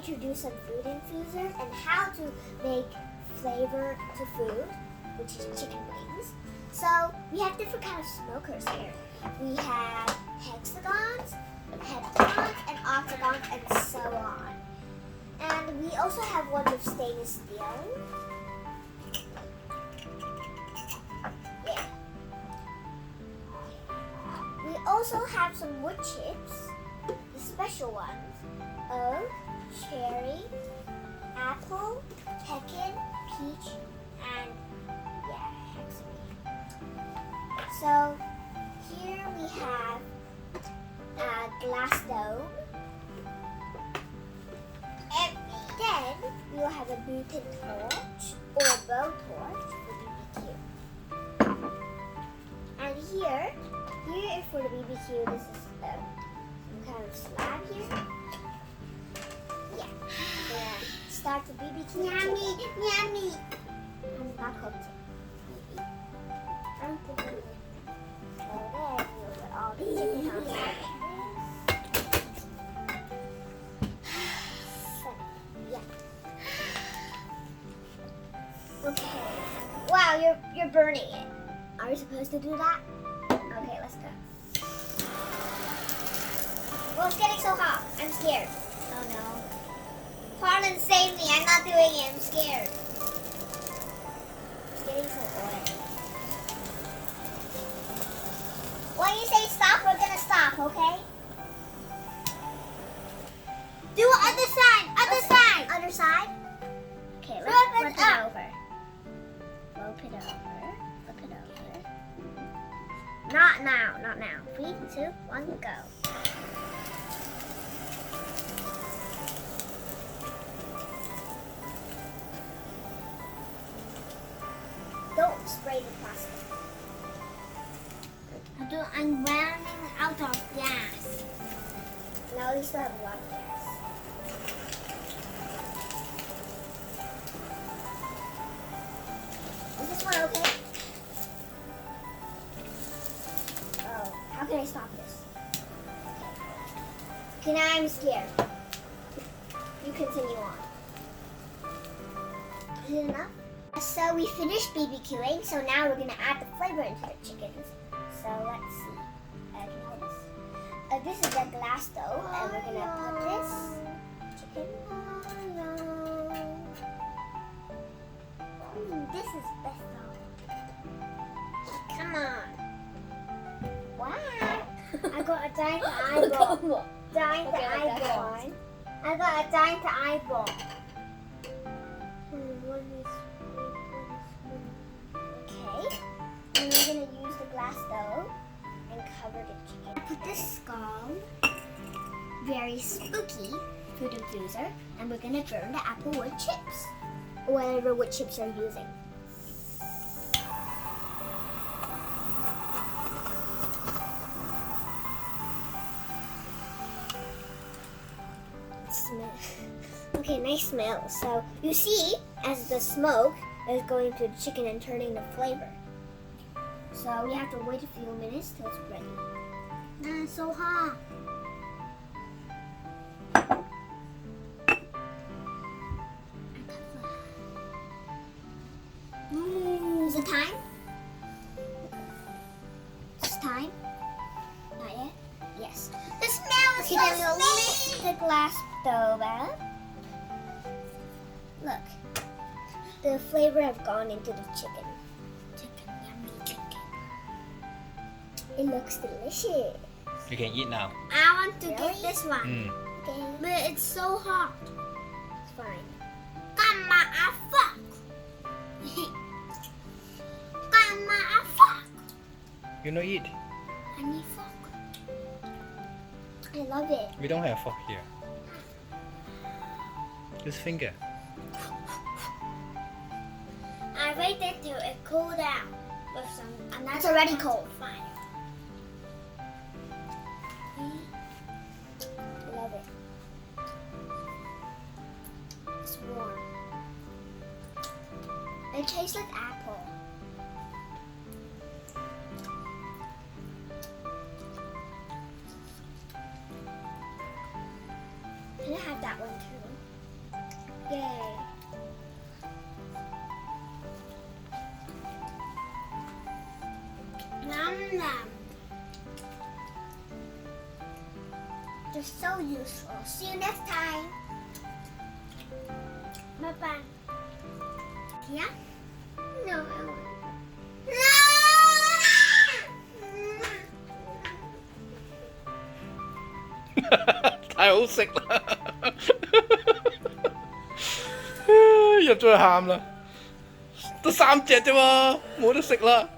introduce some food infusers and how to make flavor to food, which is chicken wings. So we have different kind of smokers here. We have hexagons, heptagons, and octagons, and so on. And we also have one with stainless steel. Yeah. We also have some wood chips, the special ones of cherry, apple, pecan, peach, and so here we have a glass dome. And then we will have a butane torch or a bow torch for BBQ. And here is for the BBQ. This is some kind of slab here. Yeah. Start the BBQ. Yummy, yummy. I'm not cooked. I'm cooking it. All the chicken on top. Yeah. Okay. Wow, you're burning it. Are we supposed to do that? Okay, let's go. Well, it's getting so hot. I'm scared. Oh no. Harlan, save me. I'm not doing it. I'm scared. It's getting so oily. When you say stop, we're gonna stop, okay? Do other side, other side. Other side? Okay, let's flip it over. Flip it over. Flip it over. Not now, not now. 3, 2, 1, go. Don't spray the plastic. I'm running out of gas. Now we still have a lot of gas. Is this one okay? Oh, how can I stop this? Okay, now I'm scared. You continue on. Is it enough? So we finished BBQing, so now we're going to add the flavor into the chickens. So let's see. Can you hold this? This is the glass stove, and we're gonna put this chicken. This is best though. Come on. Wow. I got a giant eyeball. Giant eyeball. I got a giant eyeball. Okay. And we're going to use the glass stove and cover the chicken. I put this skull, very spooky food infuser, and we're going to burn the apple wood chips, or whatever wood chips you're using. Smell. Okay, nice smell. So you see, as the smoke is going to the chicken and turning the flavor. So we have to wait a few minutes till it's ready. It's so hot. Is it time? It's time? Not yet? Yes. The smell is so then we'll lift the glass stove out. Look. The flavor have gone into the chicken. It looks delicious. You can eat now. I want to get this one. Okay. But it's so hot. It's fine. Come on, I fuck. Come on, I fuck. You know eat. I need fuck. I love it. We don't have fork here. Just finger. I waited till it cooled down with some. And that's already cold. Fine. I love it. It's warm. It tastes like apple. Can I have that one too? Yay. Nom nom. They're so useful. See you next time. Bye bye. Yeah? No, I won't. No! 太好食啦！入咗去喊啦，得3隻啫喎，冇得食啦。